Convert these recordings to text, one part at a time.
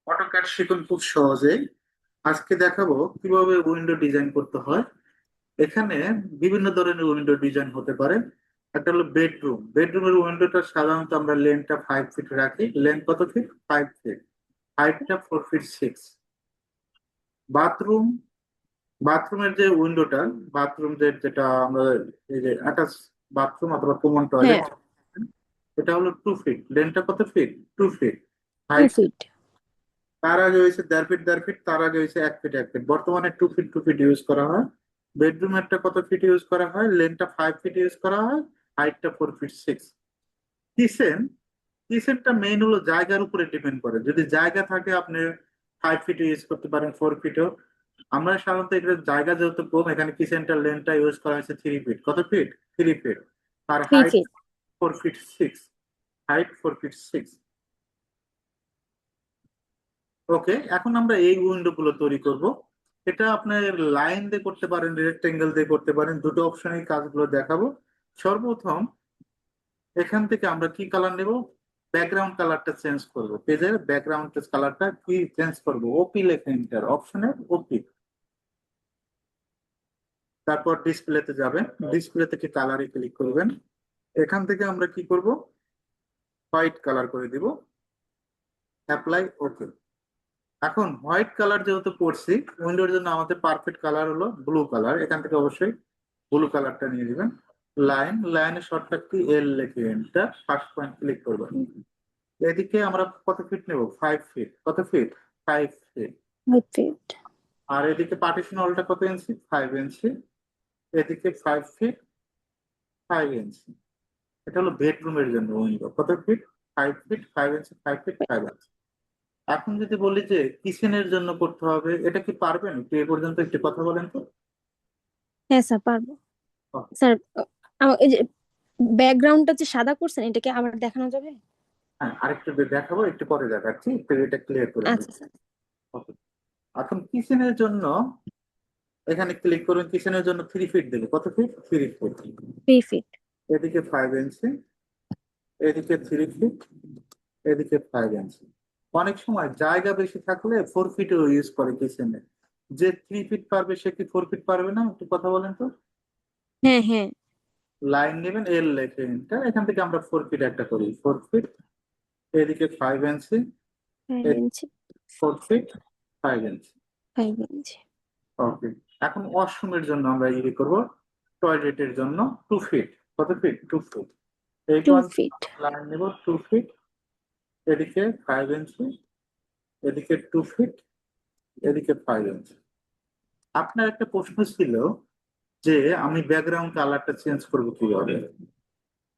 AutoCAD শিখুন খুব সহজেই। আজকে দেখাবো কিভাবে উইন্ডো ডিজাইন করতে হয়। এখানে বিভিন্ন ধরনের উইন্ডো ডিজাইন হতে পারে। একটা হলো বেডরুম। বেডরুমের উইন্ডোটা সাধারণত আমরা লেন্থটা 5 ফিট রাখি। লেন্থ কত ফিট? 5 ফিট। হাইটটা 4 ফিট 6। বাথরুম। বাথরুমের যে উইন্ডোটা, বাথরুম যেটা আমরা এই যে অ্যাটাচ বাথরুম অথবা কমন হ্যাঁ, টয়লেট, এটা হলো 2 ফিট। লেন্থটা কত feet? 2 feet. Two height, feet তার আগে হয়েছে 1.5 ফিট 1.5 ফিট, তার আগে হয়েছে 1 ফিট 1 ফিট। বর্তমানে 2 ফিট 2 ফিট ইউজ করা হয়। বেডরুমেরটা কত ফিট ইউজ করা হয়? লেন্থটা 5 ফিট ইউজ করা হয়। হাইটটা 4 ফিট 6। কিচেন। কিচেনটা মেইন হলো জায়গার উপরে ডিপেন্ড করে। যদি জায়গা থাকে আপনি 5 ফিট ইউজ করতে পারেন, 4 ফিটও। আমরা সাধারণত এটা জায়গা যেহেতু কম, এখানে কিচেনটার লেন্থটা ইউজ করা হয়েছে 3 ফিট। কত ফিট? 3 ফিট। আর three height feet 4 feet 6। Height 4 feet 6। Okay, এখন আমরা এই উইন্ডো গুলো তৈরি করব। এটা আপনার লাইন দিয়ে করতে পারেন, রেক্টেঙ্গেল দিয়ে করতে পারেন, দুটো অপশনেই কাজগুলো দেখাবো। সর্বপ্রথম এখান থেকে আমরা কি কালার নেব? ব্যাকগ্রাউন্ড কালারটা চেঞ্জ করব। পেজের ব্যাকগ্রাউন্ড কালারটা কি চেঞ্জ করব? ওপি লেখা এন্টার, অপশনে ওপি। তারপর ডিসপ্লেতে যাবেন, ডিসপ্লে থেকে কালারে ক্লিক করবেন। এখান থেকে আমরা কি করব? হোয়াইট কালার করে দিব। অ্যাপ্লাই, ওকে। এখন হোয়াইট কালার যেহেতু পড়ছি, উইন্ডোর জন্য আমাদের পারফেক্ট কালার হলো ব্লু কালার। এখান থেকে অবশ্যই ব্লু কালারটা নিয়ে দিবেন। লাইনের শর্টকাট কি? এল লিখে এন্টার, ফার্স্ট পয়েন্ট ক্লিক করবেন। এদিকে আমরা কত ফিট নেব? 5 ফিট। কত ফিট? 5 ফিট। ফাইভ ফিট আর এদিকে পার্টিশন হলটা কত ইঞ্চি? 5 ইঞ্চি। এদিকে 5 ফিট 5 ইঞ্চি। এটা হলো বেডরুমের জন্য উইন্ডো। কত ফিট? 5 ফিট 5 ইঞ্চি, 5 ফিট 5 ইঞ্চি। এখন যদি বলি যে কিচেনের জন্য করতে হবে, এটা কি পারবেন? একটু এ পর্যন্ত একটু কথা বলেন তো। হ্যাঁ স্যার, পারবো। স্যার, আমার এই যে ব্যাকগ্রাউন্ডটা যে সাদা করছেন, এটাকে আবার দেখানো যাবে? হ্যাঁ, আরেকটু দেখাবো, একটু পরে দেখাচ্ছি, একটু এটা ক্লিয়ার করে নিই। আচ্ছা স্যার। Okay. এখন কিচেনের জন্য এখানে ক্লিক করুন। কিচেনের জন্য 3 ফিট দেবে। কত ফিট? 3 ফিট। থ্রি ফিট এদিকে 5 ইঞ্চি, এদিকে 3 ফিট, এদিকে 5 ইঞ্চি। অনেক সময় জায়গা বেশি থাকলে 4 ফিটও ইউজ করে কিচেনে। যে 3 ফিট পারবে সে কি 4 ফিট পারবে না? একটু কথা বলেন তো। হ্যাঁ, হ্যাঁ। লাইন নেবেন, এল লেখে enter। এখান থেকে আমরা 4 ফিট একটা করি, 4 ফিট। এদিকে 5 ইঞ্চি, 5 ইঞ্চি 4 ফিট 5 ইঞ্চি। 5 ইঞ্চি ওকে। এখন ওয়াশরুমের জন্য আমরা ইয়ে করব, টয়লেটের জন্য 2 ফিট। কত ফিট? 2 ফিট। এই টু পয়েন্ট ফিট লাইন নেব 2 ফিট। এদিকে 5 ইঞ্চি, এদিকে 2 ফিট, এদিকে 5 ইঞ্চি। আপনার একটা প্রশ্ন ছিল যে আমি ব্যাকগ্রাউন্ড কালারটা চেঞ্জ করবো কিভাবে।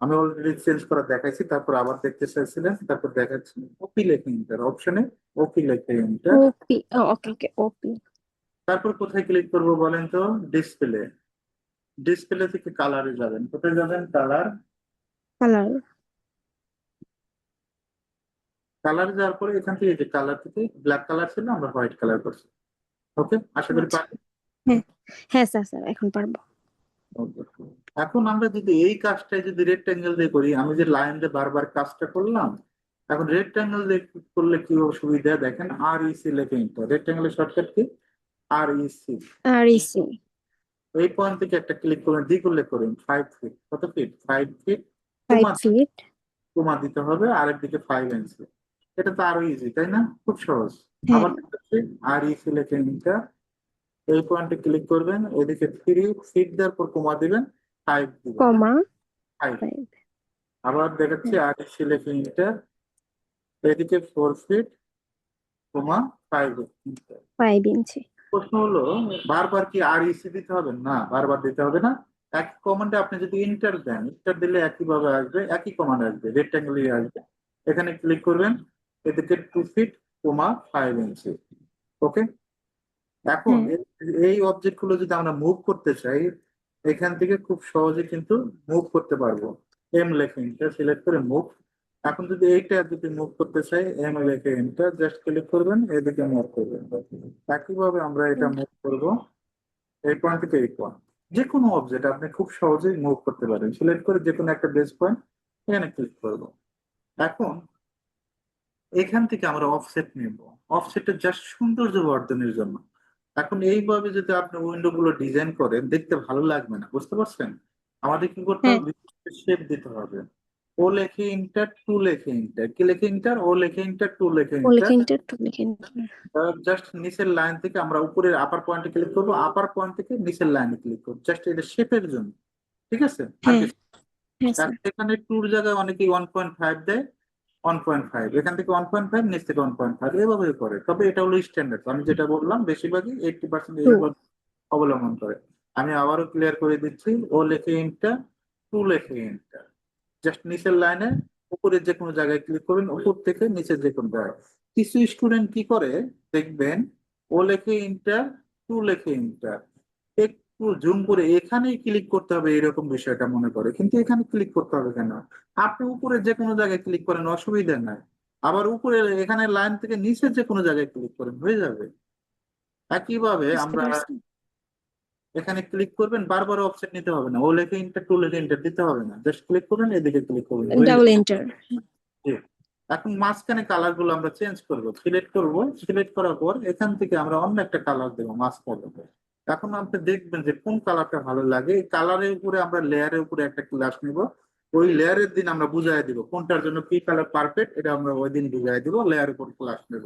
আমি অলরেডি চেঞ্জ করা দেখাইছি, তারপর আবার দেখতে চাইছিলেন, তারপর দেখাচ্ছি। ওপি লেখে এন্টার, অপশনে ওপি লেখে এন্টার। ওপি। ওকে, ওকে, ওপি। তারপর কোথায় ক্লিক করব বলেন তো? ডিসপ্লে। ডিসপ্লে থেকে কালারে যাবেন। কোথায় যাবেন? কালার। কালার। কালার যাওয়ার পরে এখান থেকে যে কালার থেকে ব্ল্যাক কালার ছিল, আমরা হোয়াইট কালার করছি। ওকে, আশা করি আচ্ছা। পারি। হ্যাঁ, হ্যাঁ স্যার, স্যার এখন পারবো। Okay. এখন আমরা যদি এই কাজটাই যদি রেক্টেঙ্গেল দিয়ে করি, আমি যে লাইন দিয়ে বারবার কাজটা করলাম, এখন রেক্টেঙ্গেল দিয়ে করলে কি সুবিধা দেখেন। আর ইসি লেখে এন্টার। রেক্টেঙ্গেলের shortcut key? আর ইসি। আর ইসি এই পয়েন্ট থেকে একটা ক্লিক করবেন, ডি করলে করুন 5 ফিট। কত feet? 5 feet. Five comma, feet comma দিতে হবে। আরেকদিকে 5 ইঞ্চি। এটা তো আরো ইজি, তাই না? খুব সহজ। হ্যাঁ, আবার দেখাচ্ছি, আর ইসি লেখে এন্টার। এই পয়েন্টে ক্লিক করবেন, এদিকে 3 ফিট দেওয়ার পর কমা দিবেন, 5 দিবেন। কমা 5। 5। আবার দেখাচ্ছি, আর ইসি লেখে এন্টার। এদিকে 4 ফিট কমা 5। 5 ইঞ্চি প্রশ্ন হলো, বারবার কি আর ইসি দিতে হবে? না, বারবার দিতে হবে না। এক কমান্ডে আপনি যদি ইন্টার দেন, ইন্টার দিলে একই ভাবে আসবে, একই কমান্ড আসবে, রেক্টাঙ্গুলার আসবে। এখানে ক্লিক করবেন, এদিকে 2 ফিট কমা 5 ইঞ্চি। ওকে। এখন হ্যাঁ, এই অবজেক্ট গুলো যদি আমরা মুভ করতে চাই, এখান থেকে খুব সহজে কিন্তু মুভ করতে পারবো। এম লেখে এন্টার, সিলেক্ট করে মুভ। এখন যদি এইটা যদি মুভ করতে চাই, এম লেখে এন্টার, জাস্ট ক্লিক করবেন, এদিকে মুভ করবেন। একইভাবে আমরা এটা মুভ করব, এই পয়েন্ট থেকে এই পয়েন্ট। যে কোনো অবজেক্ট আপনি খুব সহজেই মুভ করতে পারেন। সিলেক্ট করে যে কোনো একটা বেস পয়েন্ট এখানে ক্লিক করব। এখন এখান থেকে আমরা অফসেট নিব, অফসেটের জাস্ট সৌন্দর্য বর্ধনের জন্য। এখন এইভাবে যদি আপনি উইন্ডো গুলো ডিজাইন করেন দেখতে ভালো লাগবে না, বুঝতে পারছেন? আমাদের কি করতে হ্যাঁ, হবে, শেপ দিতে হবে। ও লেখে ইন্টার, টু লেখে ইন্টার, কি লেখে ইন্টার, ও লেখে ইন্টার, টু লেখে ও ইন্টার। লিখে ইন্টার টু লিখে enter। জাস্ট নিচের লাইন থেকে আমরা উপরের আপার পয়েন্টে ক্লিক করবো, আপার পয়েন্ট থেকে নিচের লাইনে ক্লিক করবো, জাস্ট এটা শেপের জন্য। ঠিক আছে, আর হ্যাঁ কিছু হ্যাঁ আর স্যার। এখানে টুর জায়গায় অনেকেই 1.5 দেয়, 1.5 এখান থেকে 1.5, নিচ থেকে 1.5, এভাবে করে। তবে এটা হলো স্ট্যান্ডার্ড, আমি যেটা বললাম বেশিরভাগই 80% টু। এইভাবে অবলম্বন করে। আমি আবারও ক্লিয়ার করে দিচ্ছি, ও লেখে ইন্টার, টু লেখে ইন্টার, জাস্ট নিচের লাইনে উপরের যে কোনো জায়গায় ক্লিক করবেন, উপর থেকে নিচের যে কোনো জায়গায়। কিছু স্টুডেন্ট কি করে দেখবেন, ও লেখে ইন্টার, টু লেখে ইন্টার, একটু জুম করে এখানেই ক্লিক করতে হবে এরকম বিষয়টা মনে করে, কিন্তু এখানে ক্লিক করতে হবে কেন? আপনি উপরে যে কোনো জায়গায় ক্লিক করেন, অসুবিধা নাই। আবার উপরে এখানে লাইন থেকে নিচের যে কোনো জায়গায় ক্লিক করেন, হয়ে যাবে। একইভাবে বুঝতে আমরা পারছি। এখানে ক্লিক করবেন, বারবার অফসেট নিতে হবে না, ও লেখে ইন্টার, টু লেখে ইন্টার দিতে হবে না, জাস্ট ক্লিক করবেন, এদিকে ক্লিক করবেন, হয়ে ডাবল যাবে। এন্টার। জি। এখন মাঝখানে কালার গুলো আমরা চেঞ্জ করব, সিলেক্ট করব, সিলেক্ট করার পর এখান থেকে আমরা অন্য একটা কালার দেবো মাঝখানে। এখন আপনি দেখবেন যে কোন কালারটা ভালো লাগে, এই কালারের উপরে আমরা লেয়ারের উপরে একটা ক্লাস নিব। ওই লেয়ারের দিন আমরা বুঝাই দিব কোনটার জন্য কি কালার পারফেক্ট, এটা আমরা ওই দিন বুঝাই দিব, লেয়ারের উপর ক্লাস নেব।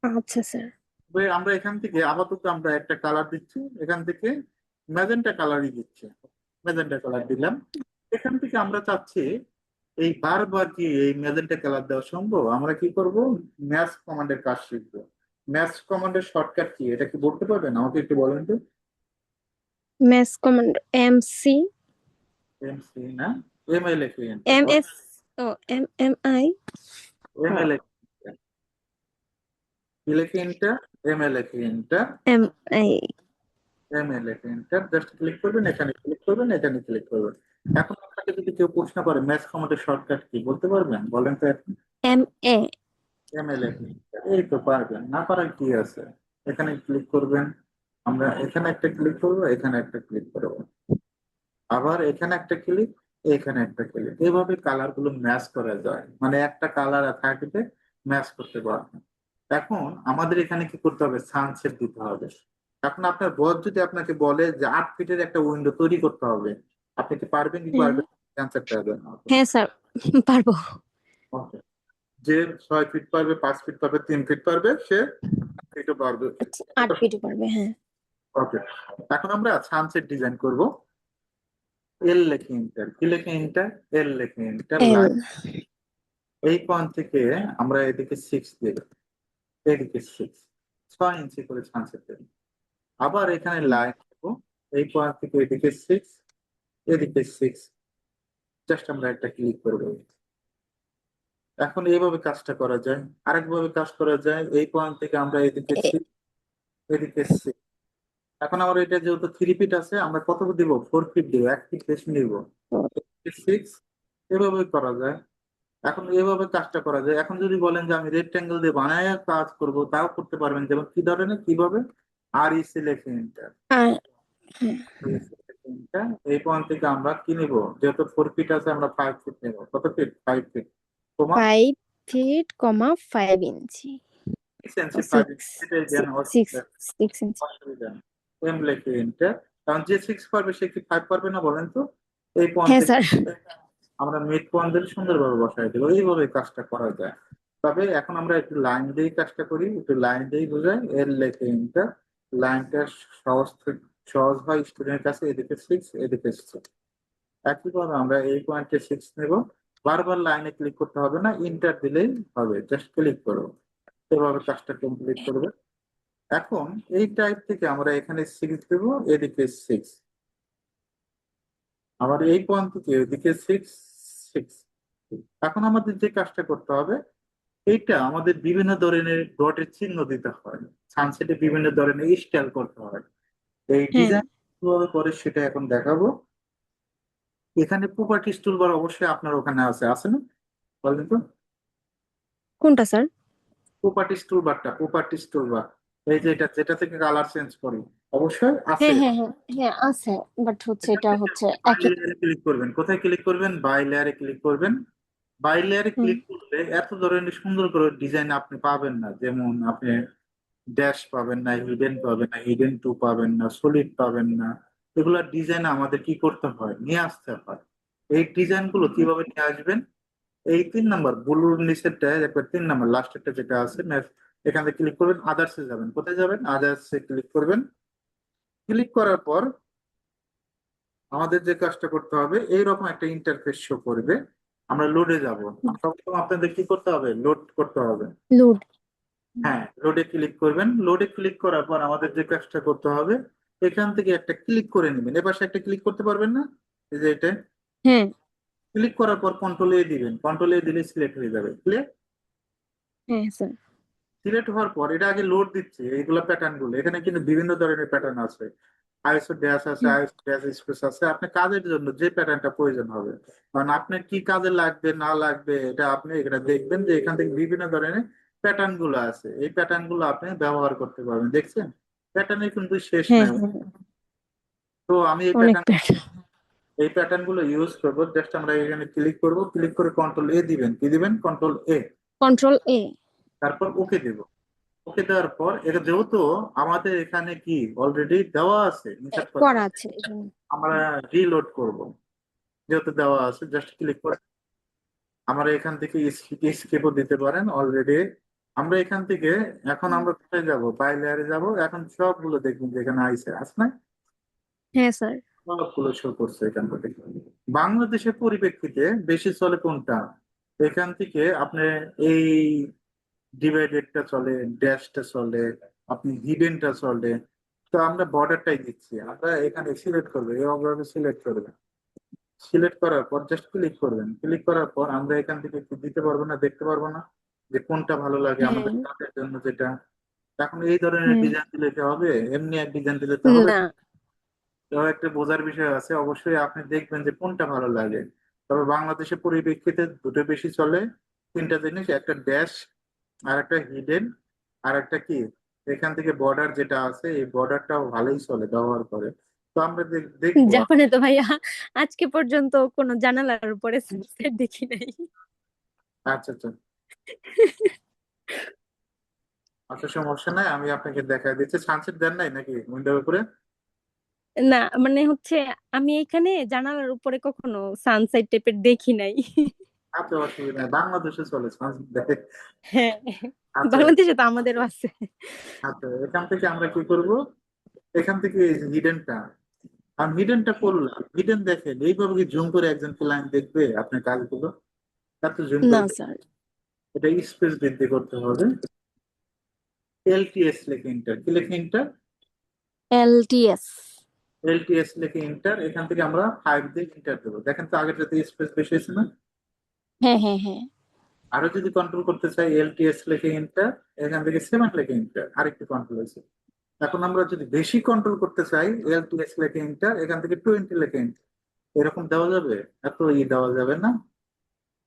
আচ্ছা স্যার। তবে আমরা এখান থেকে আপাতত আমরা একটা কালার দিচ্ছি, এখান থেকে ম্যাজেন্টা কালারই দিচ্ছি, ম্যাজেন্টা কালার দিলাম। এখান থেকে আমরা চাচ্ছি এই বারবার কি এই ম্যাজেন্টা কালার দেওয়া সম্ভব? আমরা কি করব, ম্যাচ কমান্ডের কাজ শিখবো। ম্যাচ কমান্ডের শর্টকাট কি, এটা কি বলতে পারবেন আমাকে একটু বলেন তো? Math command MC M C না, এম এল এ MS ও MMI M O L A কি লেখে enter, M L A enter, MI। M L A enter, just click করবেন, এখানে ক্লিক করবেন, এখানে ক্লিক করবেন। এখন আপনাকে যদি কেউ প্রশ্ন করে ম্যাচ কমান্ডের শর্টকাট কি, বলতে পারবেন? বলেন তো এখন। MA। এমএলএ, এই তো পারবেন, না পারার কি আছে। এখানে ক্লিক করবেন, আমরা এখানে একটা ক্লিক করবো, এখানে একটা ক্লিক করবো, আবার এখানে একটা ক্লিক, এখানে একটা ক্লিক, এইভাবে কালার গুলো ম্যাচ করা যায়, মানে একটা কালার থাকবে, ম্যাচ করতে পারবেন। এখন আমাদের এখানে কি করতে হবে, সানসেট দিতে হবে। এখন আপনার বস যদি আপনাকে বলে যে 8 ফিটের একটা উইন্ডো তৈরি করতে হবে, আপনি কি পারবেন কি হ্যাঁ পারবেন? অ্যান্সারটা দেন। হ্যাঁ স্যার, পারবো। ওকে, যে 6 ফিট পারবে, 5 ফিট পারবে, 3 ফিট পারবে, সে এটা পারবে। আচ্ছা, 8 ফিটও পারবে, হ্যাঁ। ওকে, এখন আমরা সানসেট ডিজাইন করব। এল লেখে এন্টার, কি লেখে এন্টার, এল লেখে এন্টার, লাইন। L। এই পয়েন্ট থেকে আমরা এদিকে 6 দেব, এদিকে 6 ইঞ্চি করে সানসেট দেব। আবার এখানে লাইন দেব, এই পয়েন্ট থেকে এদিকে 6, এদিকে 6, জাস্ট আমরা একটা ক্লিক করব। এখন এইভাবে কাজটা করা যায়। আরেকভাবে কাজ করা যায়, এই পয়েন্ট থেকে আমরা এদিকে এ- 6, এদিকে 6। এখন আমার এটা যেহেতু 3 ফিট আছে, আমরা কত দিব, 4 ফিট দিব, 1 ফিট বেশি নিব, 6। এভাবে করা যায়। এখন এভাবে কাজটা করা যায়। এখন যদি বলেন যে আমি রেক্টেঙ্গেল দিয়ে বানায় কাজ করব, তাও করতে পারবেন। যেমন কি ধরনের, কিভাবে, আর ই সিলেক্ট এন্টার, আর হ্যাঁ, এই পয়েন্ট থেকে আমরা কি নিব, যেহেতু 4 ফিট আছে আমরা 5 ফিট নেব। কত ফিট, 5 ফিট, কমা 5 ফিট, 5 ইঞ্চি। 6 ইঞ্চি, 5 ইঞ্চি, সিক্স, এটাই দেন, সিক্স, 6 ইঞ্চি। অসুবিধা নেই। এম লেখে এন্টার, কারণ যে 6 পারবে সে কি 5 পারবে না, বলেন তো? এই পয়েন্ট হ্যাঁ থেকে স্যার। আমরা মিড পয়েন্ট দিয়ে সুন্দরভাবে বসাই দেবো, এইভাবে কাজটা করা যায়। তবে এখন আমরা একটু লাইন দিয়ে কাজটা করি, একটু লাইন দিয়ে বোঝাই। এর লেখে ইন্টার, লাইনটা সহজ হয় স্টুডেন্টের কাছে, এদিকে 6, এদিকে 6। একইভাবে আমরা এই পয়েন্টে 6 নেব, বারবার লাইনে ক্লিক করতে হবে না, ইন্টার দিলেই হবে, জাস্ট ক্লিক করো, এভাবে কাজটা কমপ্লিট করবে। এখন এই টাইপ থেকে আমরা এখানে 6 দেবো, এদিকে 6, আবার এই পয়েন্ট থেকে এদিকে 6, 6। এখন আমাদের যে কাজটা করতে হবে, এইটা আমাদের বিভিন্ন ধরনের ডটের চিহ্ন দিতে হয়, সানসেটে বিভিন্ন ধরনের স্টাইল করতে হয়। এই হ্যাঁ, ডিজাইন কিভাবে করে সেটা এখন দেখাবো। এখানে প্রপার্টিস টুলবার অবশ্যই আপনার ওখানে আছে, আছে না? বলেন তো। কোনটা স্যার? প্রপার্টিস টুলবার, এই যে এটা যেটা থেকে কালার চেঞ্জ করি, অবশ্যই আছে। হ্যাঁ হ্যাঁ হ্যাঁ হ্যাঁ আছে, বাট হচ্ছে এখান এটা থেকে হচ্ছে বাই একই। লেয়ারে ক্লিক করবেন, কোথায় ক্লিক করবেন, বাই লেয়ারে ক্লিক করবেন। বাই লেয়ারে হুম ক্লিক করলে এত ধরনের সুন্দর করে ডিজাইন আপনি পাবেন না, যেমন আপনি ড্যাশ পাবেন না, হিডেন পাবেন না, হিডেন টু পাবেন না, সলিড পাবেন না। এগুলা ডিজাইন আমাদের কি করতে হয়, নিয়ে আসতে হয়। এই ডিজাইন গুলো কিভাবে নিয়ে আসবেন? এই 3 নাম্বার ব্লুর নিচেরটা, একবার 3 নাম্বার লাস্টেরটা যেটা আছে এখান থেকে ক্লিক করবেন, আদার্সে যাবেন। কোথায় যাবেন? আদার্সে ক্লিক করবেন। ক্লিক করার পর আমাদের যে কাজটা করতে হবে, এইরকম একটা ইন্টারফেস শো করবে। আমরা লোডে যাব। সর্বপ্রথম আপনাদের কি করতে হবে? লোড করতে হবে। লোড হ্যাঁ, লোডে ক্লিক করবেন। লোডে ক্লিক করার পর আমাদের যে কাজটা করতে হবে, এখান থেকে একটা ক্লিক করে নেবেন। এ পাশে একটা ক্লিক করতে পারবেন না? এই যে এটা হ্যাঁ ক্লিক করার পর কন্ট্রোল এ দিবেন। কন্ট্রোল এ দিলে সিলেক্ট হয়ে যাবে। ক্লিয়ার? হ্যাঁ স্যার সিলেক্ট হওয়ার পর এটা আগে লোড দিচ্ছে এইগুলো প্যাটার্ন গুলো। এখানে কিন্তু বিভিন্ন ধরনের প্যাটার্ন আছে। আইএসও ড্যাশ আছে, হুম আইএসও ড্যাশ স্পেস আছে। আপনার কাজের জন্য যে প্যাটার্নটা প্রয়োজন হবে, কারণ আপনার কি কাজে লাগবে না লাগবে এটা আপনি এখানে দেখবেন যে এখান থেকে বিভিন্ন ধরনের প্যাটার্ন গুলো আছে। এই প্যাটার্ন গুলো আপনি ব্যবহার করতে পারবেন। দেখছেন, প্যাটার্নের কিন্তু শেষ হ্যাঁ নাই। হ্যাঁ তো আমি অনেক প্যাটার্ন। এই প্যাটার্ন গুলো ইউজ করবো। জাস্ট আমরা এখানে ক্লিক করব, ক্লিক করে কন্ট্রোল এ দিবেন। কি দিবেন? কন্ট্রোল এ। কন্ট্রোল এ তারপর ওকে দেব। ওকে দেওয়ার পর এটা যেহেতু আমাদের এখানে কি অলরেডি দেওয়া আছে, ইনসার্ট করা করা আছে, আছে এই জন্য। আমরা রিলোড করব। যেহেতু দেওয়া আছে জাস্ট ক্লিক করে আমরা এখান থেকে স্কেপও দিতে পারেন অলরেডি। আমরা এখান থেকে এখন আমরা কোথায় যাব? বাই লেয়ারে যাব। এখন সবগুলো দেখবেন যেখানে আইসে আছে না, হ্যাঁ স্যার সবগুলো শো করছে এখান থেকে। বাংলাদেশের পরিপ্রেক্ষিতে বেশি চলে কোনটা? এখান থেকে আপনি এই ডিভাইডেডটা চলে, ড্যাশটা চলে, আপনি হিডেনটা চলে। তো আমরা বর্ডারটাই দিচ্ছি। আমরা এখানে সিলেক্ট করবো, এভাবে সিলেক্ট করবেন। সিলেক্ট করার পর জাস্ট ক্লিক করবেন। ক্লিক করার পর আমরা এখান থেকে একটু দিতে পারবো না, দেখতে পারবো না যে কোনটা ভালো লাগে হ্যাঁ আমাদের কাজের জন্য যেটা। এখন এই ধরনের হ্যাঁ ডিজাইন দিলে কি হবে? এমনি এক ডিজাইন দিলে তো হবে না না। এও একটা বোঝার বিষয় আছে। অবশ্যই আপনি দেখবেন যে কোনটা ভালো লাগে। তবে বাংলাদেশের পরিপ্রেক্ষিতে দুটো বেশি চলে, 3টা জিনিস: একটা ড্যাশ, আর একটা হিডেন, আর একটা কি, এখান থেকে বর্ডার যেটা আছে, এই বর্ডারটাও ভালোই চলে ব্যবহার করে। তো আমরা দেখবো। জাপানে তো ভাইয়া আজকে পর্যন্ত কোনো জানালার উপরে সানসেট দেখি নাই। আচ্ছা আচ্ছা আচ্ছা, সমস্যা নাই, আমি আপনাকে দেখাই দিচ্ছি। সানসেট দেন নাই নাকি উইন্ডোর উপরে? না মানে হচ্ছে আমি এখানে জানালার উপরে কখনো সানসেট টাইপের দেখি নাই। আচ্ছা, অসুবিধা নেই, বাংলাদেশে চলে সানসেট দেখে। হ্যাঁ আচ্ছা বাংলাদেশে তো আমাদেরও আছে। আচ্ছা, এখান থেকে আমরা কি করব? এখান থেকে হিডেনটা, আমি হিডেনটা করলাম। হিডেন দেখেন এইভাবে কি জুম করে একজন ক্লায়েন্ট দেখবে আপনার কাজগুলো? এত জুম না করে স্যার এটা স্পেস বৃদ্ধি করতে হবে। এলটিএস লেখে ইন্টার, কি লেখে ইন্টার? এলটিএস এলটিএস লেখে ইন্টার। এখান থেকে আমরা 5 দিয়ে ইন্টার দেবো। দেখেন তো আগেরটাতে স্পেস বেশি হয়েছে না? হ্যাঁ হ্যাঁ হ্যাঁ আরো যদি কন্ট্রোল করতে চাই, এলটিএস লেখে ইন্টার। এখান থেকে 7 লেখে ইন্টার, আরেকটু কন্ট্রোল হয়েছে। এখন আমরা যদি বেশি কন্ট্রোল করতে চাই, এলটিএস লেখে ইন্টার, এখান থেকে 20 লেখে ইন্টার। এরকম দেওয়া যাবে? এত দেওয়া যাবে না।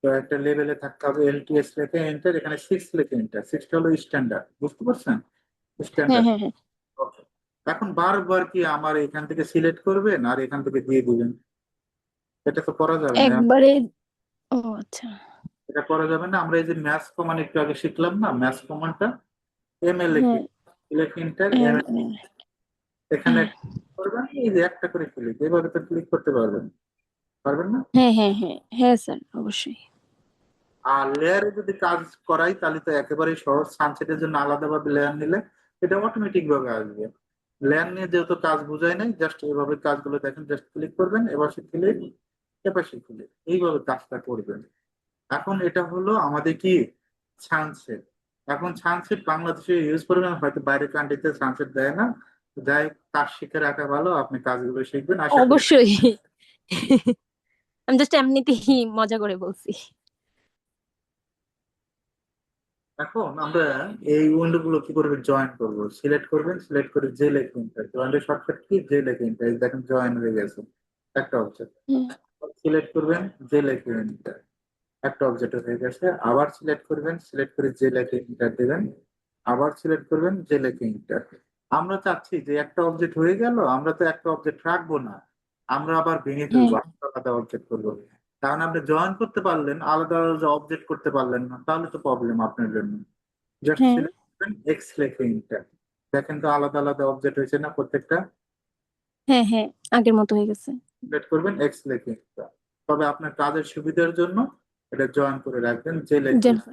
তো একটা লেভেলে থাকতে হবে। এলটিএস লেখে এন্টার, এখানে 6 লেখে এন্টার। 6টা হলো স্ট্যান্ডার্ড, বুঝতে পারছেন? হ্যাঁ স্ট্যান্ডার্ড। হ্যাঁ হ্যাঁ এখন বারবার কি আমার এখান থেকে সিলেক্ট করবেন আর এখান থেকে দিয়ে দিবেন? এটা তো করা যাবে না। একবারে ও আচ্ছা এটা করা যাবে না। আমরা এই যে ম্যাথ কমান্ড একটু আগে শিখলাম না, ম্যাথ কমান্ডটা, এম এ লিখে, হ্যাঁ সিলেক্ট এন্টার, এম এম- এখানে করবেন। এই যে একটা করে ক্লিক, এভাবে তো ক্লিক করতে পারবেন, পারবেন না? হ্যাঁ হ্যাঁ হ্যাঁ হ্যাঁ স্যার অবশ্যই। আর লেয়ারে যদি কাজ করাই তাহলে তো একেবারেই সহজ। সানসেটের জন্য আলাদাভাবে লেয়ার নিলে এটা অটোমেটিক ভাবে আসবে। লেয়ার নিয়ে যেহেতু কাজ বোঝায় নাই, জাস্ট এইভাবে কাজগুলো দেখেন। জাস্ট ক্লিক করবেন, এবার সে ক্লিক, এবার সে ক্লিক, এইভাবে কাজটা করবেন। এখন এটা হলো আমাদের কি, সানসেট। এখন সানসেট বাংলাদেশে ইউজ করবেন, হয়তো বাইরের কান্ট্রিতে সানসেট দেয় না। যাই, কাজ শিখে রাখা ভালো। আপনি কাজগুলো শিখবেন আশা করি। অবশ্যই আমি জাস্ট এমনিতেই মজা করে বলছি। এখন আমরা এই উইন্ডো গুলো কি করবে, জয়েন করব। সিলেক্ট করবেন, সিলেক্ট করে জে লেখা ইন্টার। জয়েন্টের শর্টকাট কি? জে লেখা ইন্টার। এই দেখেন জয়েন হয়ে গেছে একটা অবজেক্ট। হুম, সিলেক্ট করবেন, জে লেখা ইন্টার, একটা অবজেক্ট হয়ে গেছে। আবার সিলেক্ট করবেন, সিলেক্ট করে জে লেখা ইন্টার দিবেন। আবার সিলেক্ট করবেন, জে লেখা ইন্টার। আমরা চাচ্ছি যে একটা অবজেক্ট হয়ে গেল, আমরা তো একটা অবজেক্ট রাখবো না, আমরা আবার ভেঙে হ্যাঁ ফেলবো, আলাদা অবজেক্ট করবো। কারণ আপনি জয়েন করতে পারলেন, আলাদা আলাদা অবজেক্ট করতে পারলেন না, তাহলে তো প্রবলেম আপনার জন্য। জাস্ট হ্যাঁ সিলেক্ট করবেন এক্স লিখে ইন্টার। দেখেন তো আলাদা আলাদা অবজেক্ট হয়েছে না প্রত্যেকটা। হ্যাঁ হ্যাঁ, আগের মতো হয়ে গেছে। সিলেক্ট করবেন এক্স লিখে ইন্টার। তবে আপনার কাজের সুবিধার জন্য এটা জয়েন করে রাখবেন যে লেখে, জেন-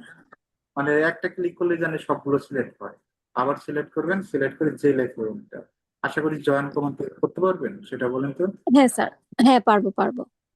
মানে একটা ক্লিক করলে জানি সবগুলো সিলেক্ট হয়। আবার সিলেক্ট করবেন, সিলেক্ট করে যে লেখে ইন্টার। আশা করি জয়েন কমান্ড করতে পারবেন, সেটা বলেন তো। হ্যাঁ স্যার, হ্যাঁ পারবো পারবো।